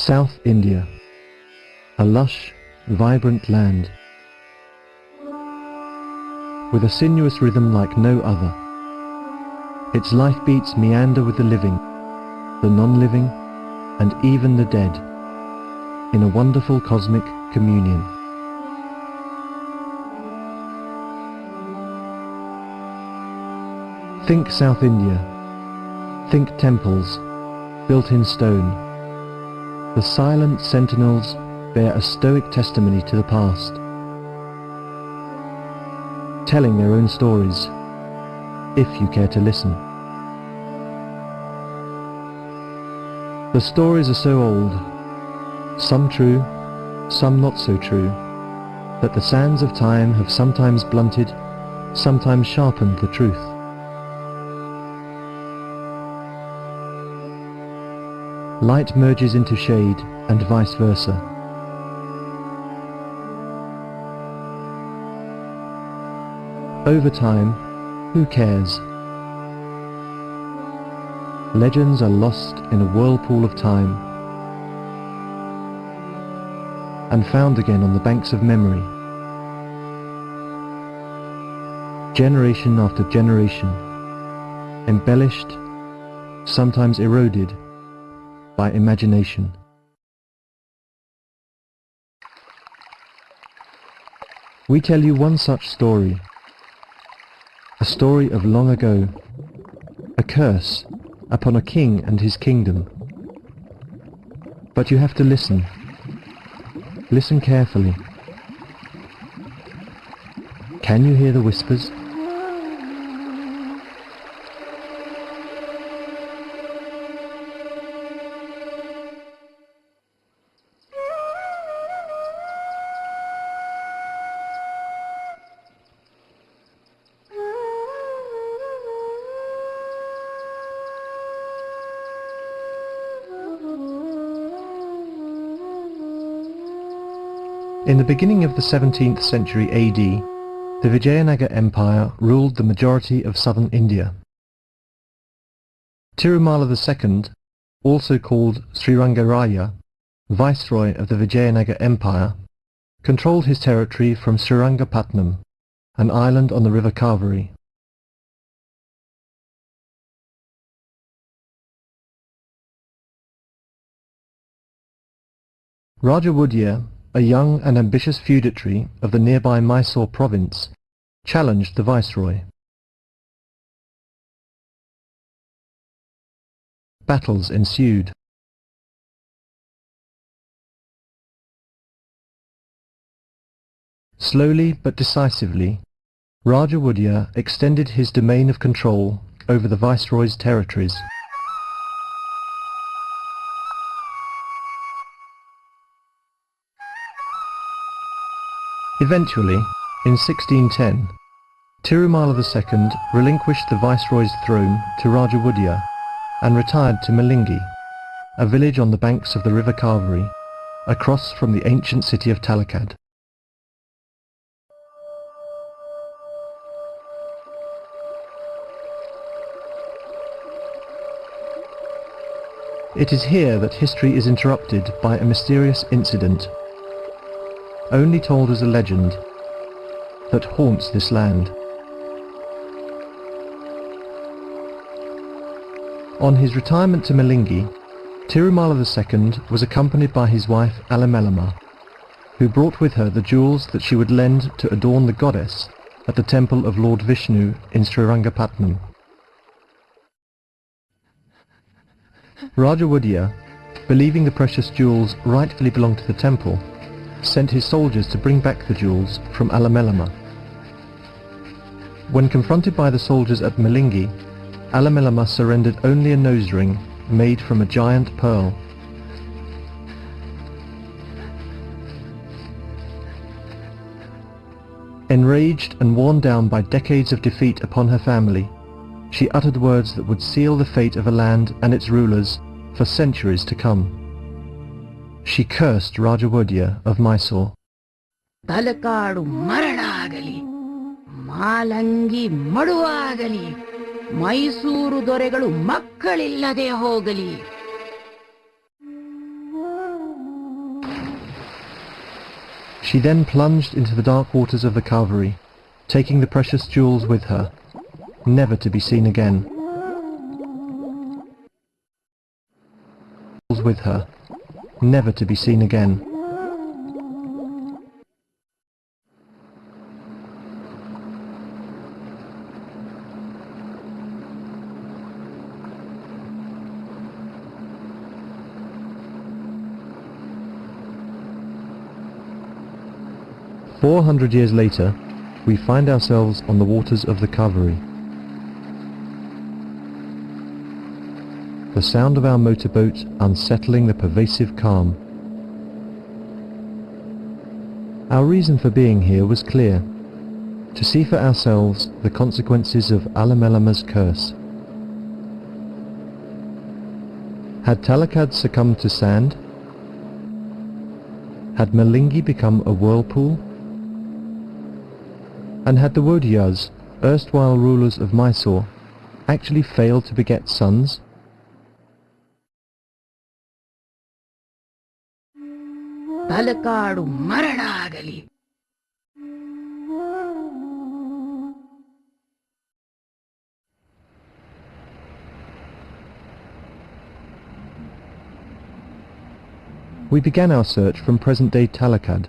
South India, a lush, vibrant land, with a sinuous rhythm like no other. Its life beats meander with the living, the non-living, and even the dead, in a wonderful cosmic communion. Think South India. Think temples, built in stone. The silent sentinels bear a stoic testimony to the past, telling their own stories, if you care to listen. The stories are so old, some true, some not so true, that the sands of time have sometimes blunted, sometimes sharpened the truth. Light merges into shade, and vice versa. Over time, who cares? Legends are lost in a whirlpool of time, and found again on the banks of memory, generation after generation, embellished, sometimes eroded, by imagination. We tell you one such story, a story of long ago, a curse upon a king and his kingdom. But you have to listen. Listen carefully. Can you hear the whispers? In the beginning of the 17th century AD, the Vijayanagar Empire ruled the majority of southern India. Tirumala II, also called Srirangaraya, viceroy of the Vijayanagar Empire, controlled his territory from Srirangapatnam, an island on the river Kaveri. Raja Wudiyar, a young and ambitious feudatory of the nearby Mysore province, challenged the viceroy. Battles ensued. Slowly but decisively, Raja Wudiyar extended his domain of control over the viceroy's territories. Eventually, in 1610, Tirumala II relinquished the viceroy's throne to Raja Wudiyar and retired to Malingi, a village on the banks of the river Kaveri, across from the ancient city of Talakad. It is here that history is interrupted by a mysterious incident, only told as a legend, that haunts this land. On his retirement to Malingi, Tirumala II was accompanied by his wife Alamelama, who brought with her the jewels that she would lend to adorn the goddess at the temple of Lord Vishnu in Srirangapatnam. Raja Wudiyar, believing the precious jewels rightfully belonged to the temple, sent his soldiers to bring back the jewels from Alamelama. When confronted by the soldiers at Malingi, Alamelama surrendered only a nose ring made from a giant pearl. Enraged and worn down by decades of defeat upon her family, she uttered words that would seal the fate of a land and its rulers for centuries to come. She cursed Raja Wudiyar of Mysore. Talakadu maranagali, Malangi maduvagali, Mysuru doregalu makkalillade hogali. She then plunged into the dark waters of the Kaveri, taking the precious jewels with her, never to be seen again. With her, never to be seen again. 400 years later, we find ourselves on the waters of the Kaveri. The sound of our motorboat unsettling the pervasive calm. Our reason for being here was clear: to see for ourselves the consequences of Alamelama's curse. Had Talakad succumbed to sand? Had Malingi become a whirlpool? And had the Wodiyas, erstwhile rulers of Mysore, actually failed to beget sons? Talakadu ಮರಳಾಗಲಿ. We began our search from present-day Talakad,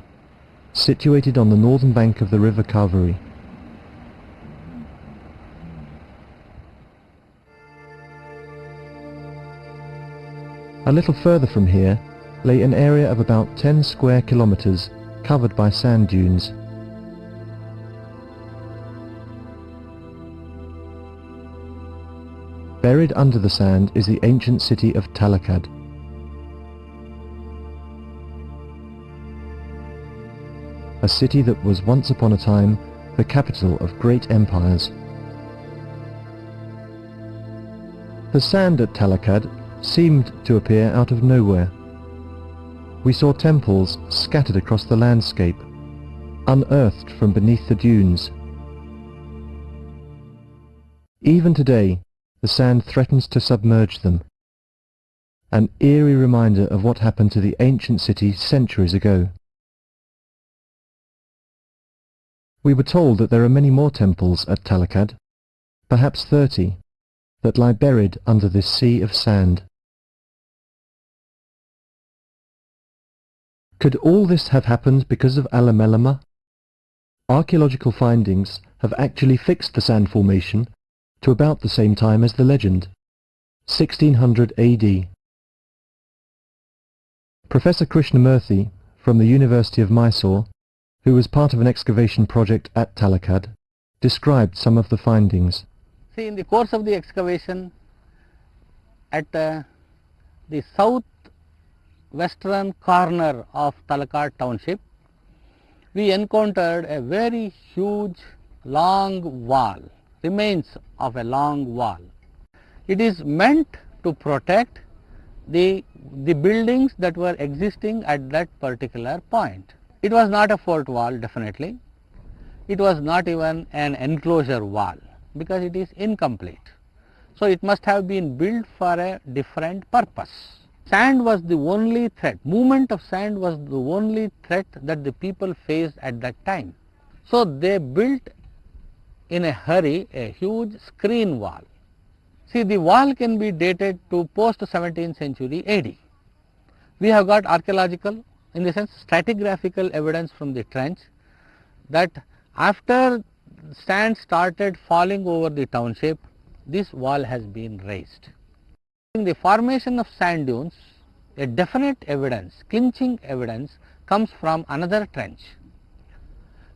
situated on the northern bank of the river Kaveri. A little further from here lay an area of about 10 square kilometers covered by sand dunes. Buried under the sand is the ancient city of Talakad. A city that was once upon a time the capital of great empires. The sand at Talakad seemed to appear out of nowhere. We saw temples scattered across the landscape, unearthed from beneath the dunes. Even today, the sand threatens to submerge them, an eerie reminder of what happened to the ancient city centuries ago. We were told that there are many more temples at Talakad, perhaps 30, that lie buried under this sea of sand. Could all this have happened because of Alamelama? Archaeological findings have actually fixed the sand formation to about the same time as the legend, 1600 AD. Professor Krishnamurthy from the University of Mysore, who was part of an excavation project at Talakad, described some of the findings. See, in the course of the excavation at the southwestern corner of Talakad township, we encountered a very huge long wall, remains of a long wall. It is meant to protect the buildings that were existing at that particular point. It was not a fort wall, definitely. It was not even an enclosure wall, because it is incomplete. So it must have been built for a different purpose. Sand was the only threat, movement of sand was the only threat that the people faced at that time. So they built in a hurry a huge screen wall. See, the wall can be dated to post 17th century AD. We have got archaeological, in the sense stratigraphical evidence from the trench that after sand started falling over the township, this wall has been raised. In the formation of sand dunes, a definite evidence, clinching evidence, comes from another trench,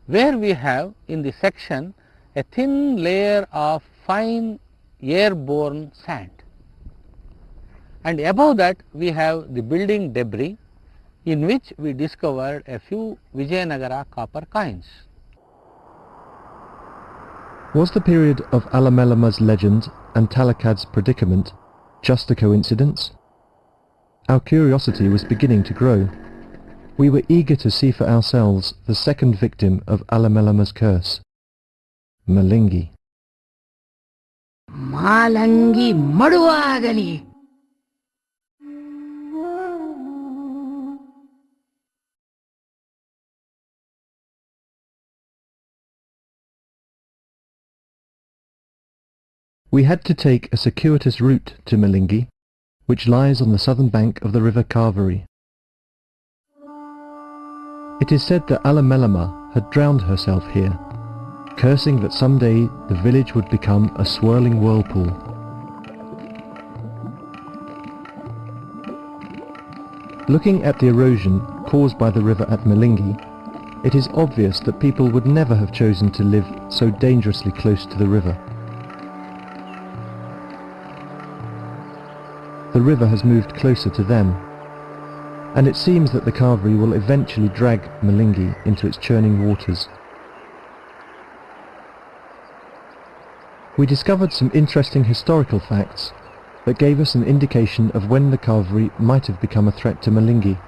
where we have in the section a thin layer of fine airborne sand, and above that we have the building debris, in which we discovered a few Vijayanagara copper coins. Was the period of Alamelama's legend and Talakad's predicament just a coincidence? Our curiosity was beginning to grow. We were eager to see for ourselves the second victim of Alamelama's curse, Malingi. Malangi ಮಡುವಾಗಲಿ. We had to take a circuitous route to Malingi, which lies on the southern bank of the river Kaveri. It is said that Alamelama had drowned herself here, cursing that someday the village would become a swirling whirlpool. Looking at the erosion caused by the river at Malingi, it is obvious that people would never have chosen to live so dangerously close to the river. The river has moved closer to them, and it seems that the Kaveri will eventually drag Malingi into its churning waters. We discovered some interesting historical facts that gave us an indication of when the Kaveri might have become a threat to Malingi.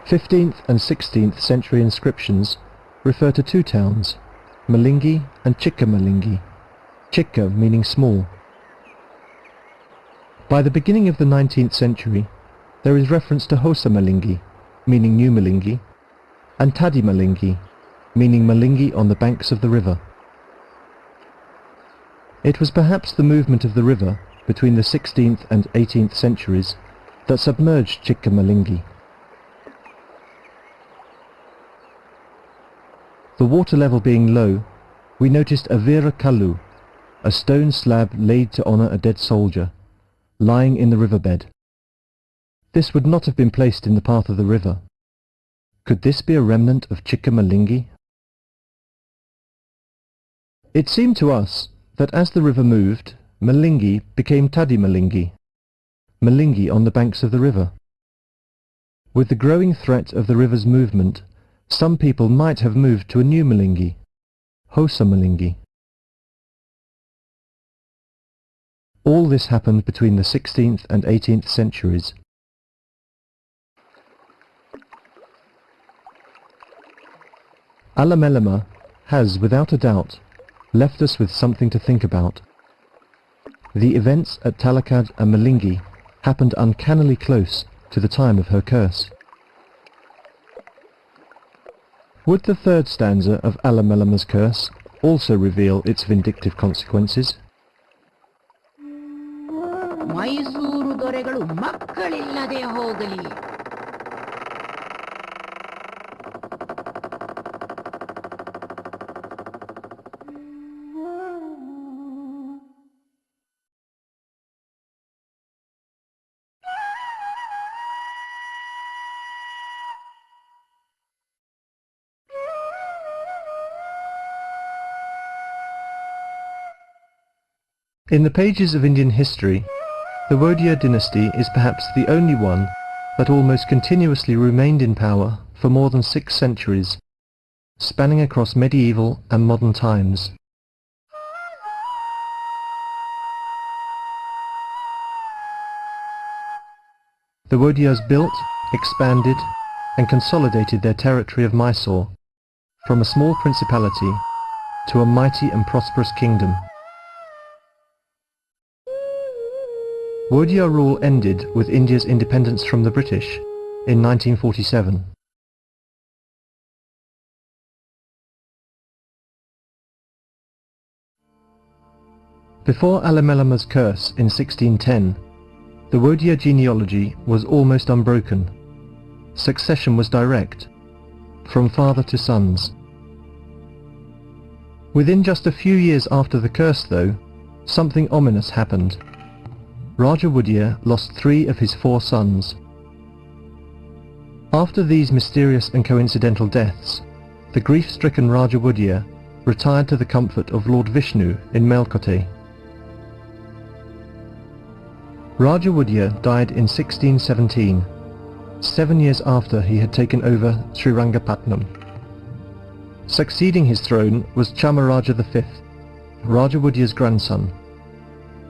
15th and 16th century inscriptions refer to two towns, Malingi and Chikka Malingi, Chikka meaning small. By the beginning of the 19th century, there is reference to Hosa Malingi, meaning New Malingi, and Tadi Malingi, meaning Malingi on the banks of the river. It was perhaps the movement of the river between the 16th and 18th centuries that submerged Chikka Malingi. The water level being low, we noticed a Veera Kallu, a stone slab laid to honour a dead soldier, lying in the riverbed. This would not have been placed in the path of the river. Could this be a remnant of Chikka Malingi? It seemed to us that as the river moved, Malingi became Tadi Malingi, Malingi on the banks of the river. With the growing threat of the river's movement, some people might have moved to a new Malingi, Hosa Malingi. All this happened between the 16th and 18th centuries. Alamelama has, without a doubt, left us with something to think about. The events at Talakad and Malingi happened uncannily close to the time of her curse. Would the third stanza of Alamelama's curse also reveal its vindictive consequences? Mysuru ದೊರೆಗಳು ಮಕ್ಕಳಿಲ್ಲದೆ ಹೋಗಲಿ. In the pages of Indian history, the Wadiyar dynasty is perhaps the only one that almost continuously remained in power for more than 6 centuries, spanning across medieval and modern times. The Wadiyars built, expanded, and consolidated their territory of Mysore from a small principality to a mighty and prosperous kingdom. Wadiyar rule ended with India's independence from the British in 1947. Before Alamelama's curse in 1610, the Wadiyar genealogy was almost unbroken. Succession was direct, from father to sons. Within just a few years after the curse, though, something ominous happened. Raja Wadiyar lost 3 of his 4 sons. After these mysterious and coincidental deaths, the grief-stricken Raja Wadiyar retired to the comfort of Lord Vishnu in Melkote. Raja Wadiyar died in 1617, 7 years after he had taken over Srirangapatnam. Succeeding his throne was Chamaraja V, Raja Wadiyar's grandson.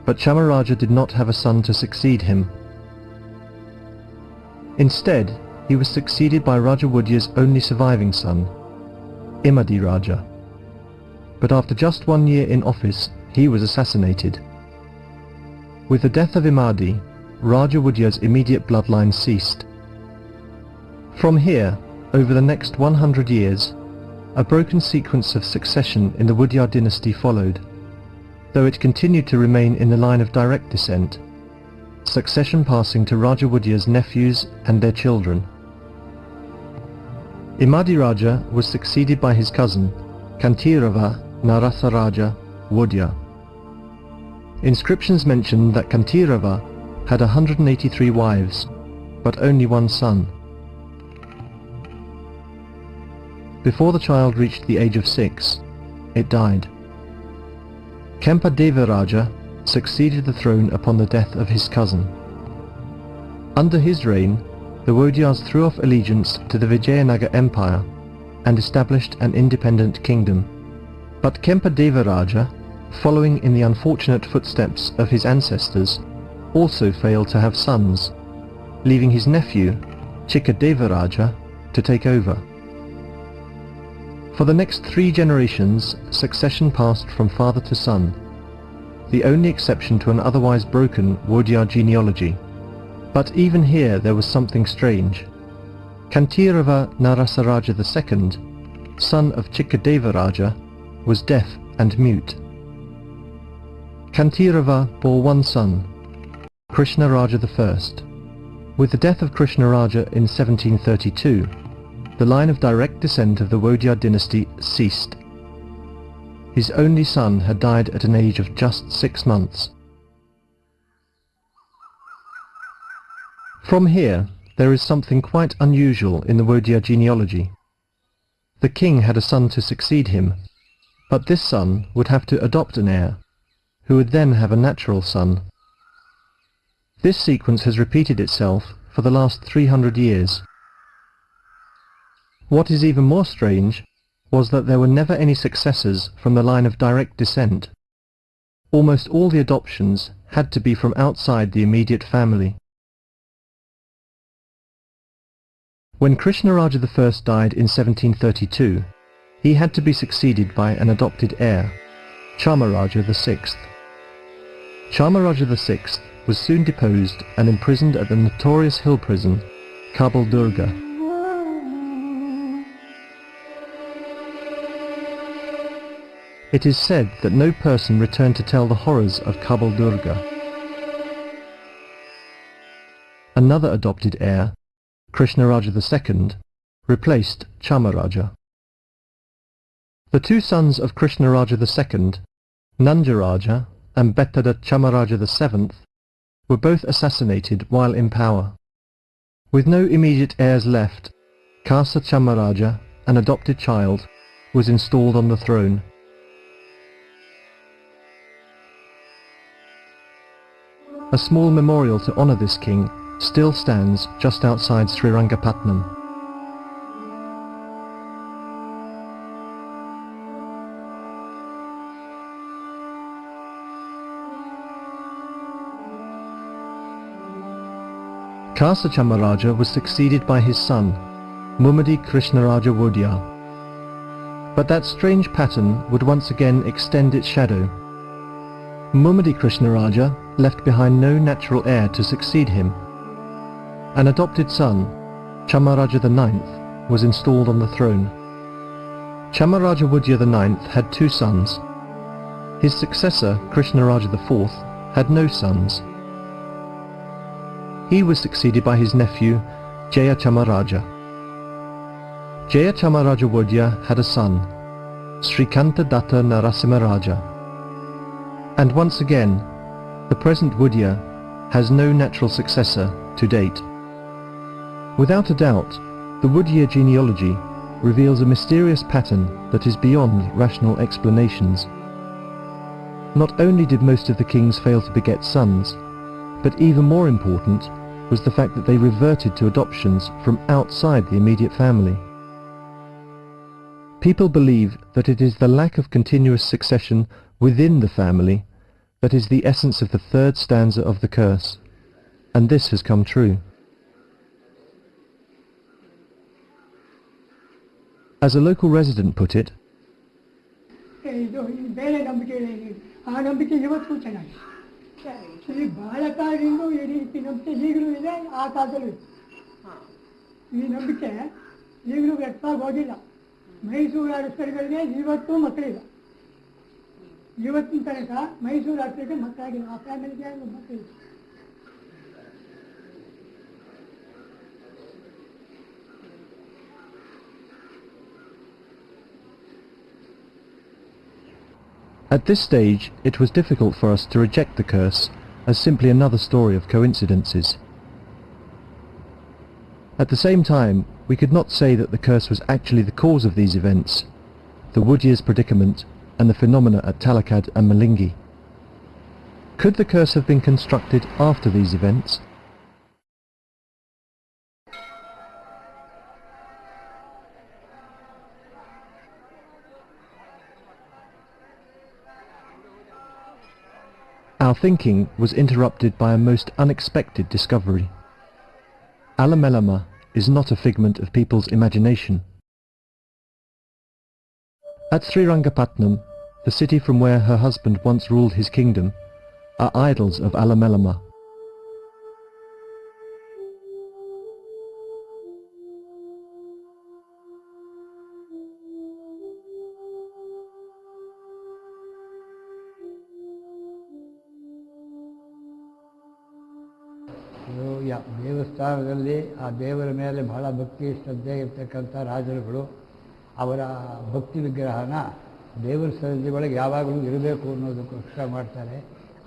But Chamaraja did not have a son to succeed him. Instead, he was succeeded by Raja Wadiyar's only surviving son, Imadi Raja. But after just 1 year in office, he was assassinated. With the death of Imadi, Raja Wadiyar's immediate bloodline ceased. From here, over the next 100 years, a broken sequence of succession in the Wadiyar dynasty followed. though it continued to remain in the line of direct descent, succession passing to Raja Wudya's nephews and their children. Imadi Raja was succeeded by his cousin, Kantirava Narasaraja Wudya. Inscriptions mention that Kantirava had 183 wives, but only one son. Before the child reached the age of 6, it died. Kempa Raja succeeded the throne upon the death of his cousin. Under his reign, the Wodyas threw off allegiance to the Vijayanagar Empire and established an independent kingdom. But Kempa Raja, following in the unfortunate footsteps of his ancestors, also failed to have sons, leaving his nephew, Chikka Raja, to take over. For the next 3 generations, succession passed from father to son, the only exception to an otherwise broken Wodya genealogy. But even here there was something strange. Kantirava Narasaraja II, son of Chikka Raja, was deaf and mute. Kantirava bore one son, Krishna Raja I. With the death of Krishna Raja in 1732, the line of direct descent of the Wodya dynasty ceased. His only son had died at an age of just 6 months. From here, there is something quite unusual in the Wodya genealogy. The king had a son to succeed him, but this son would have to adopt an heir, who would then have a natural son. This sequence has repeated itself for the last 300 years. What is even more strange was that there were never any successors from the line of direct descent. Almost all the adoptions had to be from outside the immediate family. When Krishna Raja I died in 1732, he had to be succeeded by an adopted heir, Chamaraja VI. Chamaraja VI was soon deposed and imprisoned at the notorious hill prison, Kabul Durga. It is said that no person returned to tell the horrors of Kabul Durga. Another adopted heir, Krishna Raja II, replaced Chamaraja. The 2 sons of Krishna Raja II, Nanjaraja and Bettada Chamaraja VII, were both assassinated while in power. With no immediate heirs left, Kasa Chamaraja, an adopted child, was installed on the throne. A small memorial to honour this king still stands just outside Srirangapatnam. Kasa Chamaraja was succeeded by his son, Mumadi Krishnaraja Wodya. But that strange pattern would once again extend its shadow. Mumadi Krishnaraja left behind no natural heir to succeed him. An adopted son, Chamaraja IX, was installed on the throne. Chamaraja Wudya IX had 2 sons. His successor, Krishnaraja IV, had no sons. He was succeeded by his nephew, Jaya Chamaraja. Jaya Chamaraja Wudya had a son, Srikanta Datta Narasimha Raja. And once again, the present Wudya has no natural successor to date. Without a doubt, the Wudya genealogy reveals a mysterious pattern that is beyond rational explanations. Not only did most of the kings fail to beget sons, but even more important was the fact that they reverted to adoptions from outside the immediate family. People believe that it is the lack of continuous succession within the family that is the essence of the 3rd stanza of the curse, and this has come true. As a local resident put it, ಇವತ್ತಿನ ತನಕ ಮೈಸೂರು ಅಷ್ಟೇ ಮಕ್ಕಳಾಗಿಲ್ಲ, ಆ ಫ್ಯಾಮಿಲಿಗೆ ಮಕ್ಕಳು. At this stage, it was difficult for us to reject the curse as simply another story of coincidences. At the same time, we could not say that the curse was actually the cause of these events, the Wudya's predicament and the phenomena at Talakad and Malingi. Could the curse have been constructed after these events? Our thinking was interrupted by a most unexpected discovery. Alamelama is not a figment of people's imagination. At Srirangapatnam, the city from where her husband once ruled his kingdom, are idols of Alamelama. ದೇವಸ್ಥಾನದಲ್ಲಿ ಆ ದೇವರ ಮೇಲೆ ಬಹಳ ಭಕ್ತಿ ಶ್ರದ್ಧೆ ಇರ್ತಕ್ಕಂಥ ರಾಜರುಗಳು ಅವರ ಭಕ್ತಿ ವಿಗ್ರಹನ ದೇವರ ಸನ್ನಿಧಿ ಒಳಗೆ ಯಾವಾಗಲೂ ಇರಬೇಕು ಅನ್ನೋದಕ್ಕೋಸ್ಕರ ಮಾಡ್ತಾರೆ.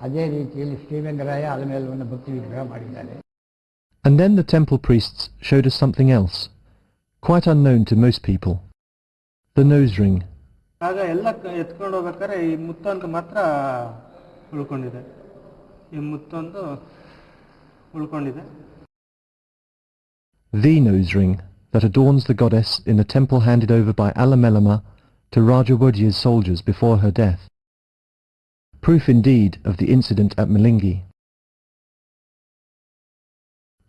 ಅದೇ ರೀತಿಯಲ್ಲಿ ಶ್ರೀರಂಗರಾಯ ಅಲಮೇಲವನ್ನು ಭಕ್ತಿ ವಿಗ್ರಹ ಮಾಡಿದ್ದಾರೆ. And then the temple priests showed us something else, quite unknown to most people. The nose ring. ಆಗ ಎಲ್ಲ ಎತ್ಕೊಂಡು ಹೋಗ್ಬೇಕಾದ್ರೆ ಈ ಮುತ್ತೊಂದು ಮಾತ್ರ ಉಳ್ಕೊಂಡಿದೆ. ಈ ಮುತ್ತೊಂದು ಉಳ್ಕೊಂಡಿದೆ. The nose ring that adorns the goddess in the temple handed over by Alamelama to Raja Wudya's soldiers before her death. Proof indeed of the incident at Malingi.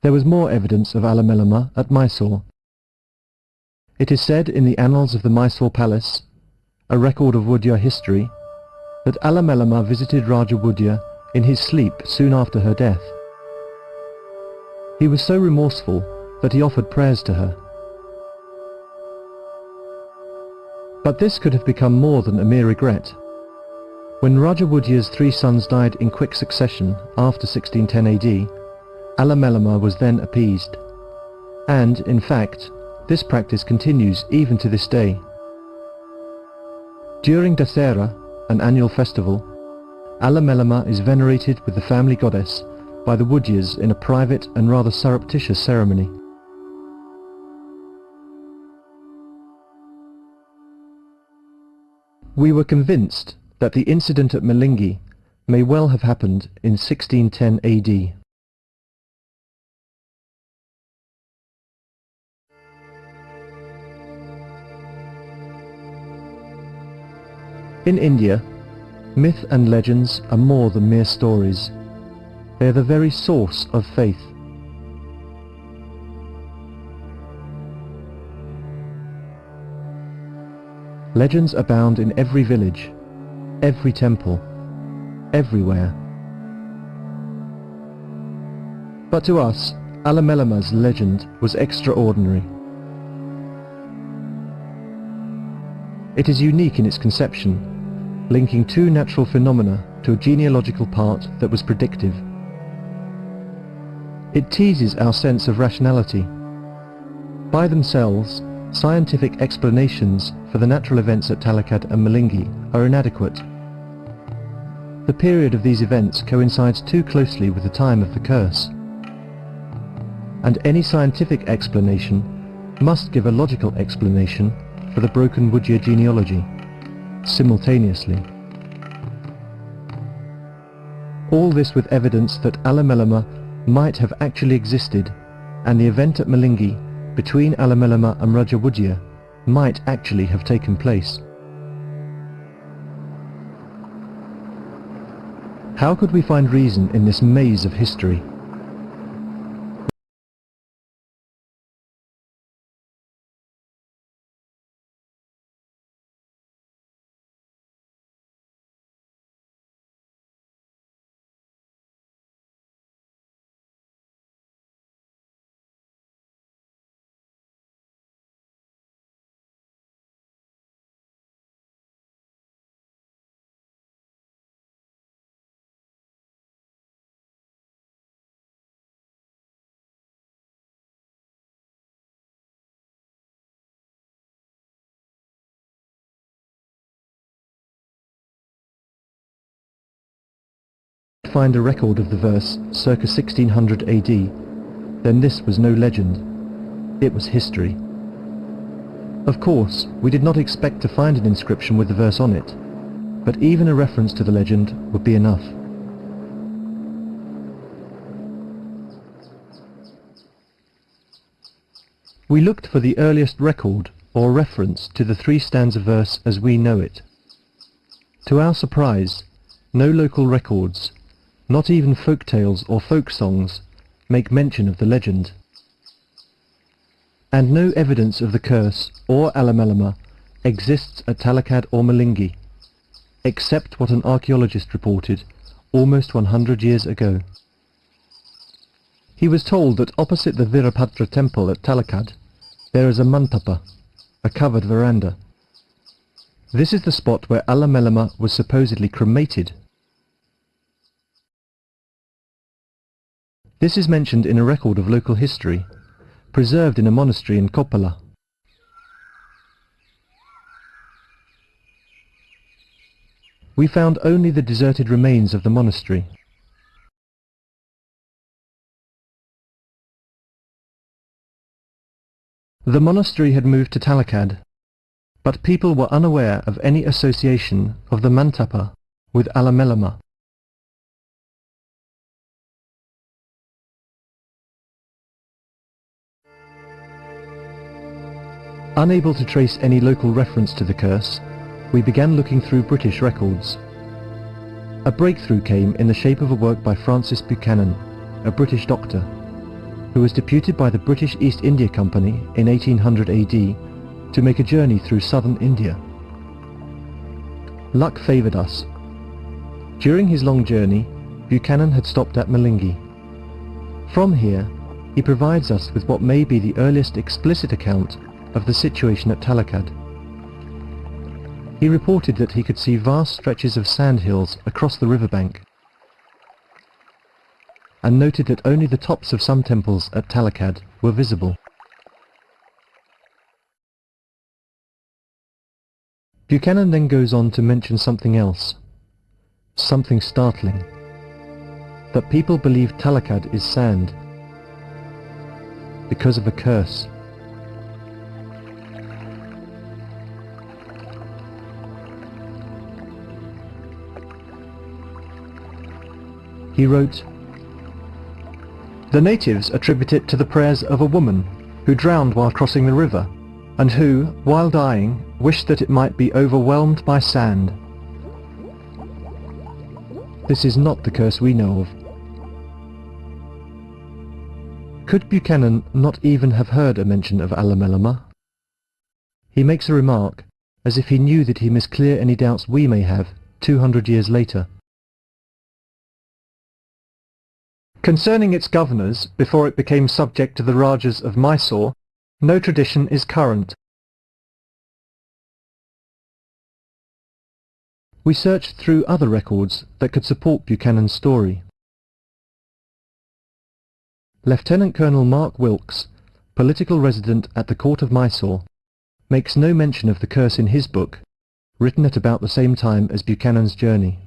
There was more evidence of Alamelama at Mysore. It is said in the annals of the Mysore palace, a record of Wudya history, that Alamelama visited Raja Wudya in his sleep soon after her death. He was so remorseful that he offered prayers to her. But this could have become more than a mere regret. When Raja Wudya's 3 sons died in quick succession after 1610 AD, Alamelama was then appeased. And, in fact, this practice continues even to this day. During Dasera, an annual festival, Alamelama is venerated with the family goddess by the Wudyas in a private and rather surreptitious ceremony. We were convinced that the incident at Malingi may well have happened in 1610 AD. In India, myth and legends are more than mere stories. They are the very source of faith. Legends abound in every village, every temple, everywhere. But to us, Alamelama's legend was extraordinary. It is unique in its conception, linking 2 natural phenomena to a genealogical part that was predictive. It teases our sense of rationality. By themselves, scientific explanations for the natural events at Talakad and Malingi are inadequate. The period of these events coincides too closely with the time of the curse. And any scientific explanation must give a logical explanation for the broken Wudya genealogy, simultaneously. All this with evidence that Alamelama might have actually existed, and the event at Malingi between Alamelama and Raja Wudya might actually have taken place. How could we find reason in this maze of history? find a record of the verse circa 1600 AD, then this was no legend. It was history. Of course, we did not expect to find an inscription with the verse on it, but even a reference to the legend would be enough. We looked for the earliest record or reference to the three-stanza verse as we know it. To our surprise, no local records, not even folk tales or folk songs, make mention of the legend. And no evidence of the curse or Alamelama exists at Talakad or Malingi, except what an archaeologist reported almost 100 years ago. He was told that opposite the Virabhadra temple at Talakad, there is a mantapa, a covered veranda. This is the spot where Alamelama was supposedly cremated. This is mentioned in a record of local history, preserved in a monastery in Koppala. We found only the deserted remains of the monastery. The monastery had moved to Talakad, but people were unaware of any association of the mantapa with Alamelama. Unable to trace any local reference to the curse, we began looking through British records. A breakthrough came in the shape of a work by Francis Buchanan, a British doctor, who was deputed by the British East India Company in 1800 AD to make a journey through southern India. Luck favoured us. During his long journey, Buchanan had stopped at Malingi. From here, he provides us with what may be the earliest explicit account of the situation at Talakad. He reported that he could see vast stretches of sandhills across the riverbank, and noted that only the tops of some temples at Talakad were visible. Buchanan then goes on to mention something else, something startling, that people believe Talakad is sand because of a curse. He wrote, "The natives attribute it to the prayers of a woman who drowned while crossing the river, and who, while dying, wished that it might be overwhelmed by sand. This is not the curse we know of." Could Buchanan not even have heard a mention of Alamelama? He makes a remark as if he knew that he must clear any doubts we may have 200 years later. Concerning its governors, before it became subject to the Rajas of Mysore, no tradition is current. We searched through other records that could support Buchanan's story. Lieutenant Colonel Mark Wilkes, political resident at the court of Mysore, makes no mention of the curse in his book, written at about the same time as Buchanan's journey.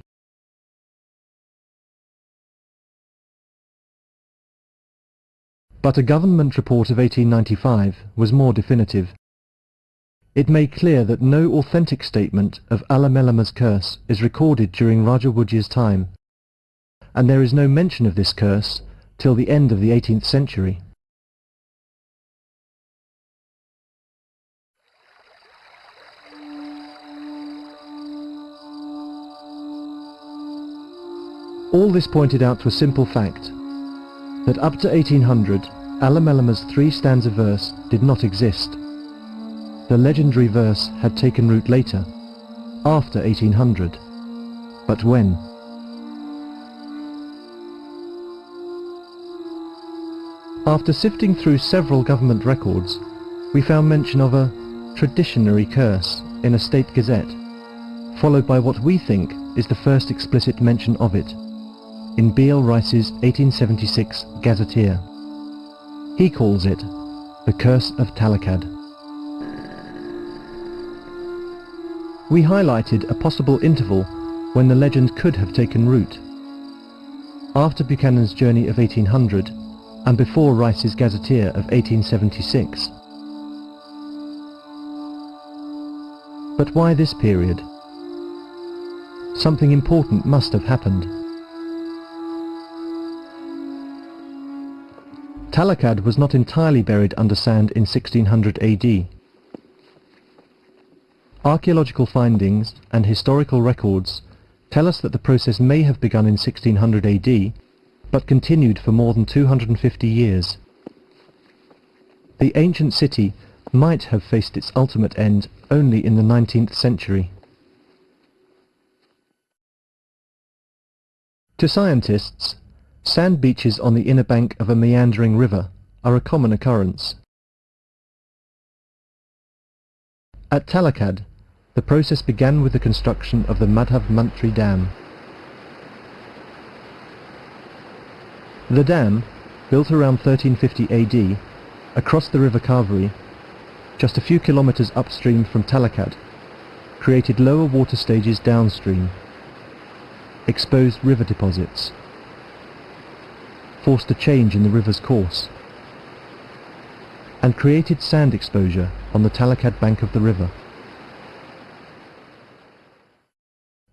But a government report of 1895 was more definitive. It made clear that no authentic statement of Alamelama's curse is recorded during Raja Wujji's time, and there is no mention of this curse till the end of the 18th century. All this pointed out to a simple fact, that up to 1800, Alamelama's three-stanza verse did not exist. The legendary verse had taken root later, after 1800. But when? After sifting through several government records, we found mention of a traditionary curse in a state gazette, followed by what we think is the first explicit mention of it, in B.L. Rice's 1876 Gazetteer. He calls it the Curse of Talakad. We highlighted a possible interval when the legend could have taken root. after Buchanan's journey of 1800 and before Rice's gazetteer of 1876. But why this period? Something important must have happened. Talakad was not entirely buried under sand in 1600 AD. Archaeological findings and historical records tell us that the process may have begun in 1600 AD, but continued for more than 250 years. The ancient city might have faced its ultimate end only in the 19th century. To scientists, sand beaches on the inner bank of a meandering river are a common occurrence. At Talakad, the process began with the construction of the Madhav Mantri Dam. The dam, built around 1350 AD, across the river Kaveri, just a few kilometers upstream from Talakad, created lower water stages downstream, exposed river deposits, forced a change in the river's course, and created sand exposure on the Talakad bank of the river.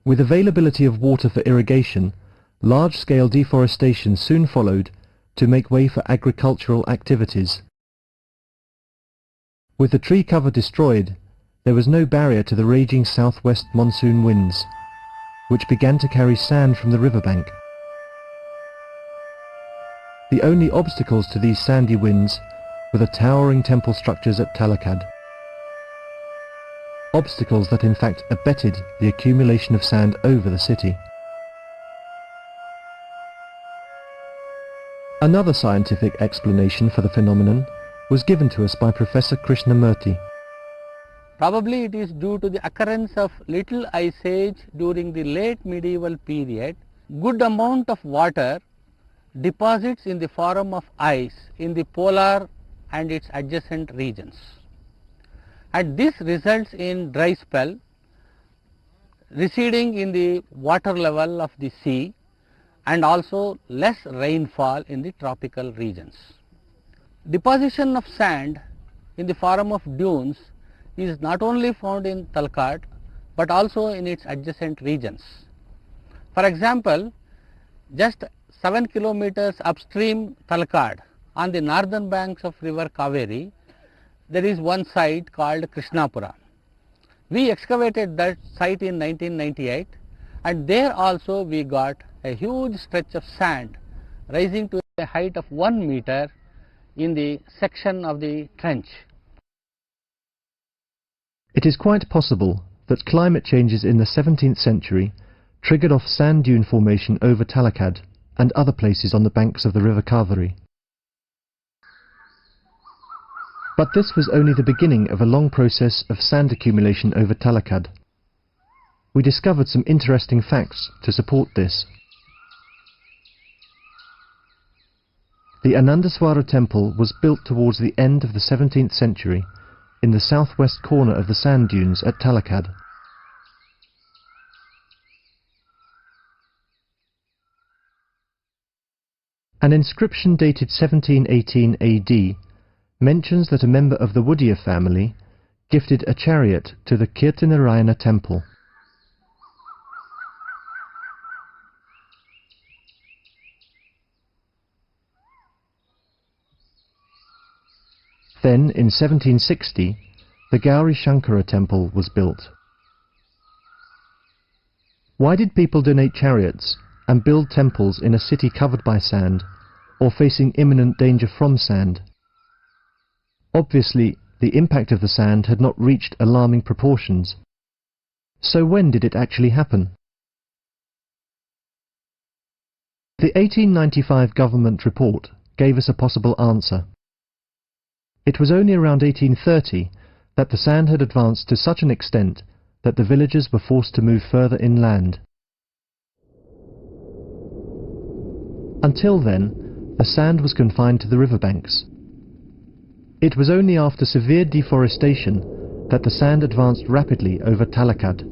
With availability of water for irrigation, large-scale deforestation soon followed to make way for agricultural activities. With the tree cover destroyed, there was no barrier to the raging southwest monsoon winds, which began to carry sand from the riverbank. The only obstacles to these sandy winds were the towering temple structures at Talakad. Obstacles that in fact abetted the accumulation of sand over the city. Another scientific explanation for the phenomenon was given to us by Professor Krishnamurti. Probably it is due to the occurrence of little ice age during the late medieval period. Good amount of water deposits in the form of ice in the polar and its adjacent regions. And this results in dry spell, receding in the water level of the sea, and also less rainfall in the tropical regions. Deposition of sand in the form of dunes is not only found in Talakad but also in its adjacent regions. For example, just 7 kilometers upstream Talakad, on the northern banks of river Kaveri, there is one site called Krishnapura. We excavated that site in 1998, and there also we got a huge stretch of sand rising to a height of 1 meter in the section of the trench. It is quite possible that climate changes in the 17th century triggered off sand dune formation over Talakad and other places on the banks of the river Kaveri. But this was only the beginning of a long process of sand accumulation over Talakad. We discovered some interesting facts to support this. The Anandaswara temple was built towards the end of the 17th century in the southwest corner of the sand dunes at Talakad. An inscription dated 1718 AD mentions that a member of the Woodiya family gifted a chariot to the Kirtinarayana temple. Then, in 1760, the Gauri Shankara temple was built. Why did people donate chariots and build temples in a city covered by sand, or facing imminent danger from sand? Obviously, the impact of the sand had not reached alarming proportions. So when did it actually happen? The 1895 government report gave us a possible answer. It was only around 1830 that the sand had advanced to such an extent that the villagers were forced to move further inland. Until then, the sand was confined to the riverbanks. It was only after severe deforestation that the sand advanced rapidly over Talakad.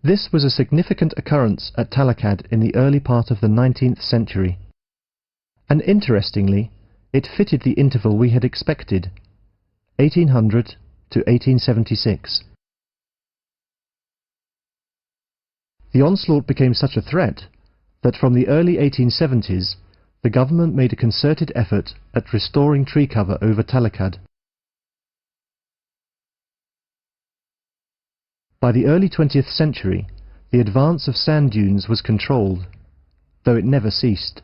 This was a significant occurrence at Talakad in the early part of the 19th century. And interestingly, it fitted the interval we had expected, 1800 to 1876. The onslaught became such a threat that from the early 1870s the government made a concerted effort at restoring tree cover over Talakad. By the early 20th century, the advance of sand dunes was controlled, though it never ceased.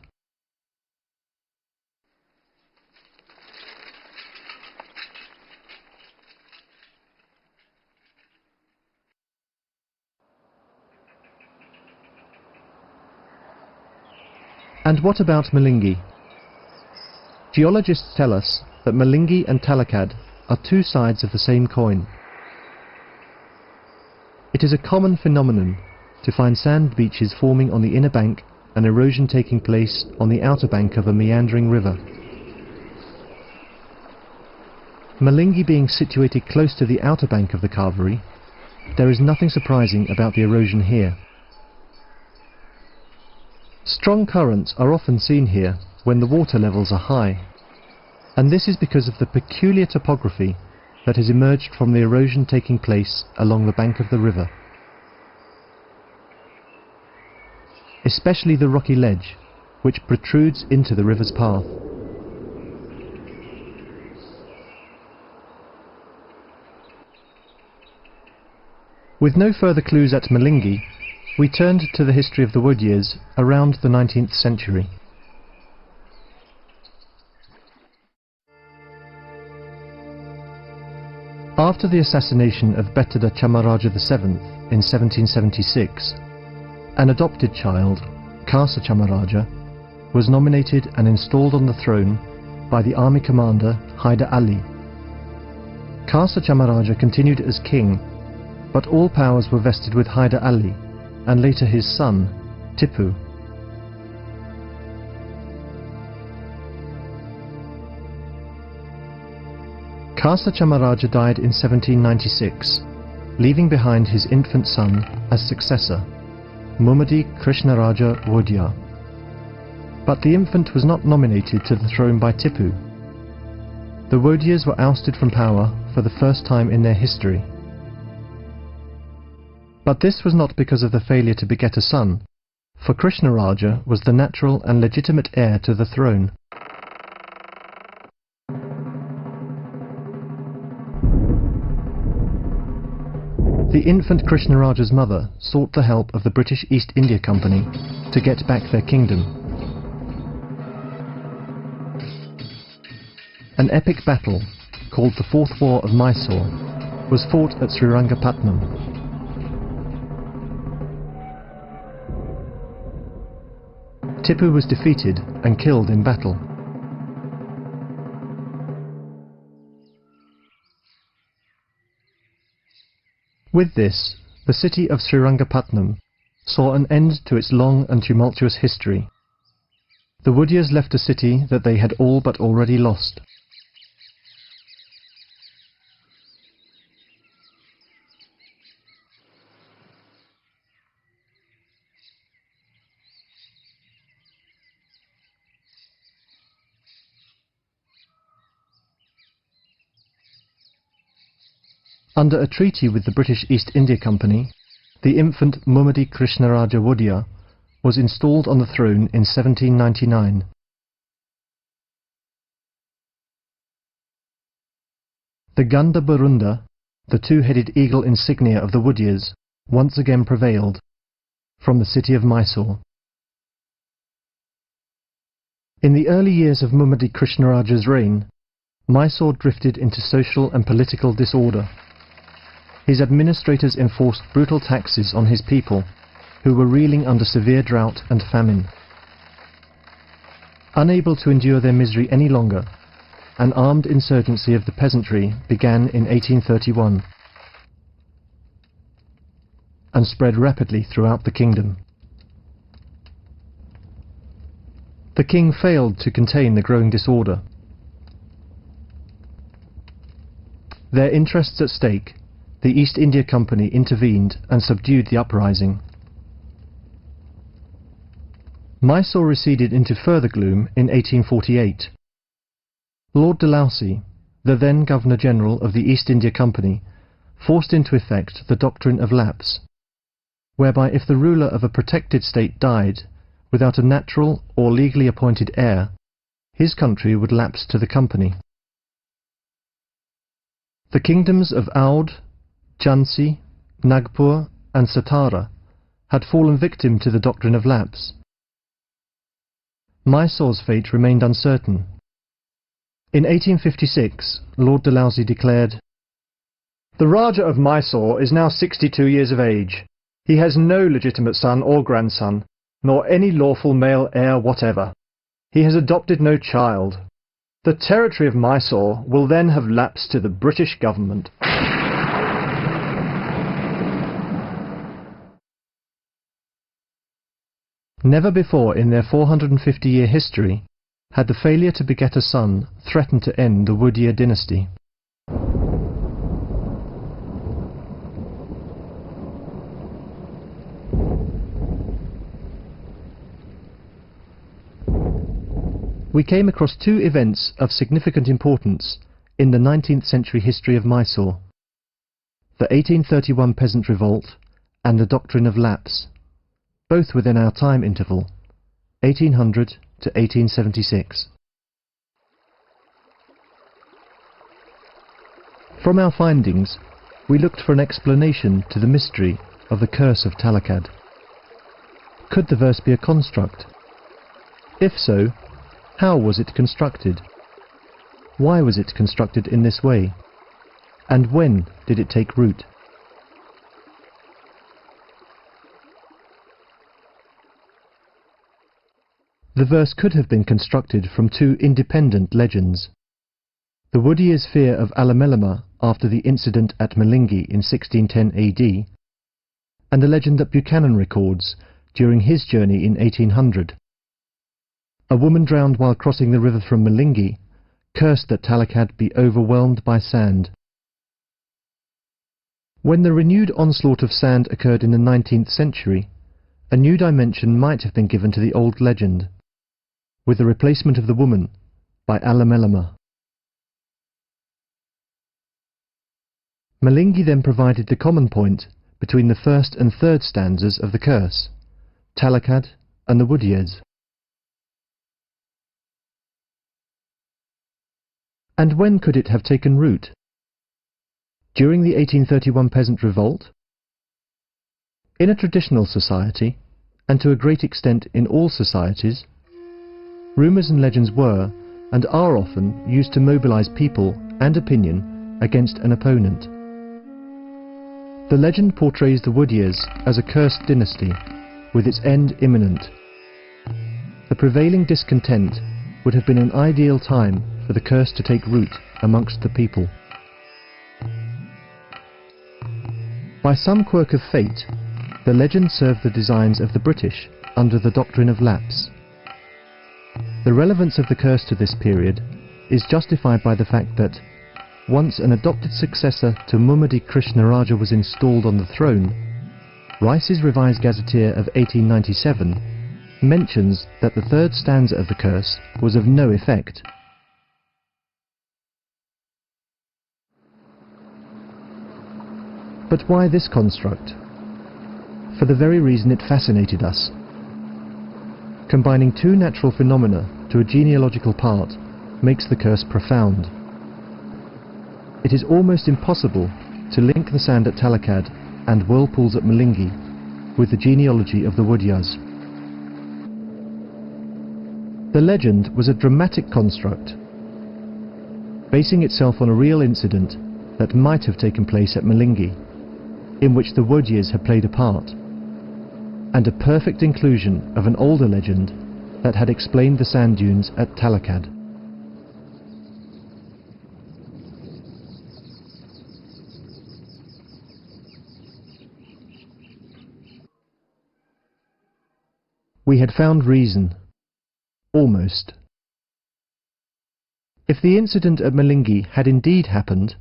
And what about Malingi? Geologists tell us that Malingi and Talakad are two sides of the same coin. It is a common phenomenon to find sand beaches forming on the inner bank and erosion taking place on the outer bank of a meandering river. Malingi being situated close to the outer bank of the Kaveri, there is nothing surprising about the erosion here. Strong currents are often seen here when the water levels are high, and this is because of the peculiar topography that has emerged from the erosion taking place along the bank of the river. Especially the rocky ledge, which protrudes into the river's path. With no further clues at Malingi, we turned to the history of the Wodiyas around the 19th century. After the assassination of Bettada Chamaraja VII in 1776, an adopted child, Curse Chamaraja, was nominated and installed on the throne by the army commander Hyder Ali. Curse Chamaraja continued as king, but all powers were vested with Hyder Ali and later his son, Tipu. Curse Chamaraja died in 1796, leaving behind his infant son as successor, Mummadi Krishnaraja Wodiya. But the infant was not nominated to the throne by Tipu. The Wodiyas were ousted from power for the first time in their history. But this was not because of the failure to beget a son, for Krishnaraja was the natural and legitimate heir to the throne. The infant Krishnaraja's mother sought the help of the British East India Company to get back their kingdom. An epic battle, called the Fourth War of Mysore, was fought at Srirangapatnam. Tipu was defeated and killed in battle. With this, the city of Srirangapatnam saw an end to its long and tumultuous history. The Wodiyas left a city that they had all but already lost. Under a treaty with the British East India Company, the infant Mummadi Krishnaraja Wodiya was installed on the throne in 1799. The Ganda Barunda, the two-headed eagle insignia of the Wodiyas, once again prevailed, from the city of Mysore. In the early years of Mummadi Krishnaraja's reign, Mysore drifted into social and political disorder. His administrators enforced brutal taxes on his people, who were reeling under severe drought and famine. Unable to endure their misery any longer, an armed insurgency of the peasantry began in 1831 and spread rapidly throughout the kingdom. The king failed to contain the growing disorder. Their interests at stake, the East India Company intervened and subdued the uprising. Mysore receded into further gloom in 1848. Lord Dalhousie, the then Governor-General of the East India Company, forced into effect the doctrine of lapse, whereby if the ruler of a protected state died without a natural or legally appointed heir, his country would lapse to the company. The kingdoms of Oudh, Jhansi, Nagpur and Satara had fallen victim to the doctrine of lapse. Mysore's fate remained uncertain. In 1856, Lord Dalhousie declared, "The Raja of Mysore is now 62 years of age. He has no legitimate son or grandson, nor any lawful male heir whatever. He has adopted no child. The territory of Mysore will then have lapsed to the British government." Never before in their 450-year history had the failure to beget a son threatened to end the Wodeyar dynasty. We came across two events of significant importance in the 19th century history of Mysore: the 1831 peasant revolt and the doctrine of lapse, both within our time interval, 1800 to 1876. From our findings, we looked for an explanation to the mystery of the Curse of Talakad. Could the verse be a construct? If so, how was it constructed? Why was it constructed in this way? And when did it take root? The verse could have been constructed from two independent legends: the Wodeyar's fear of Alamelama after the incident at Malingi in 1610 AD, and the legend that Buchanan records during his journey in 1800. A woman drowned while crossing the river from Malingi cursed that Talakad be overwhelmed by sand. When the renewed onslaught of sand occurred in the 19th century, a new dimension might have been given to the old legend, with the replacement of the woman by Alamelama. Malingi then provided the common point between the first and third stanzas of the curse, Talakad and the Wodeyars. And when could it have taken root? During the 1831 peasant revolt? In a traditional society, and to a great extent in all societies, rumours and legends were, and are often, used to mobilise people and opinion against an opponent. The legend portrays the Wodeyars as a cursed dynasty, with its end imminent. The prevailing discontent would have been an ideal time for the curse to take root amongst the people. By some quirk of fate, the legend served the designs of the British under the doctrine of lapse. The relevance of the curse to this period is justified by the fact that, once an adopted successor to Mummadi Krishna Raja was installed on the throne, Rice's Revised Gazetteer of 1897 mentions that the third stanza of the curse was of no effect. But why this construct? For the very reason it fascinated us. Combining two natural phenomena to a genealogical part makes the curse profound. It is almost impossible to link the sand at Talakad and whirlpools at Malingi with the genealogy of the Wodeyars. The legend was a dramatic construct, basing itself on a real incident that might have taken place at Malingi, in which the Wodeyars had played a part, and a perfect inclusion of an older legend that had explained the sand dunes at Talakad. We had found reason. Almost. If the incident at Malingi had indeed happened,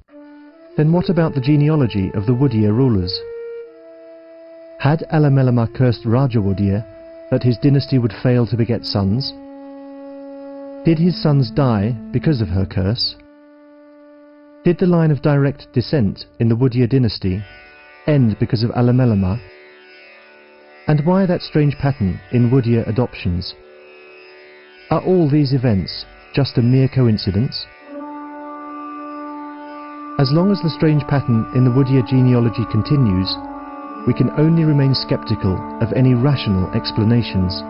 Then what about the genealogy of the Wudiyar rulers? Had Alamelama cursed Raja Wudiyar that his dynasty would fail to beget sons? Did his sons die because of her curse? Did the line of direct descent in the Wudiyar dynasty end because of Alamelama? And why that strange pattern in Wudiyar adoptions? Are all these events just a mere coincidence? As long as the strange pattern in the Wudiyar genealogy continues, we can only remain skeptical of any rational explanations.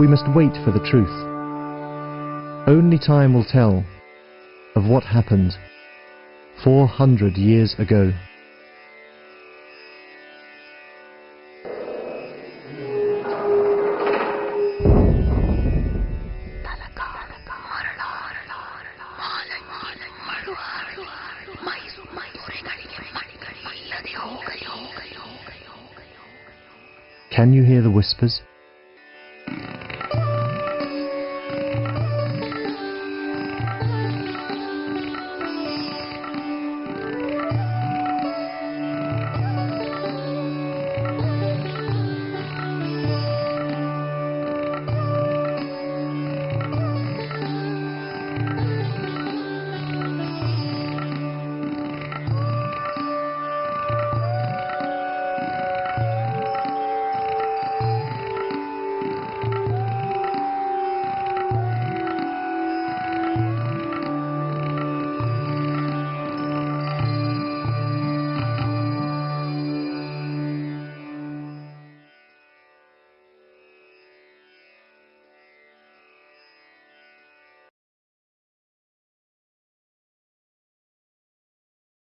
We must wait for the truth. Only time will tell of what happened 400 years ago. Can you hear the whispers?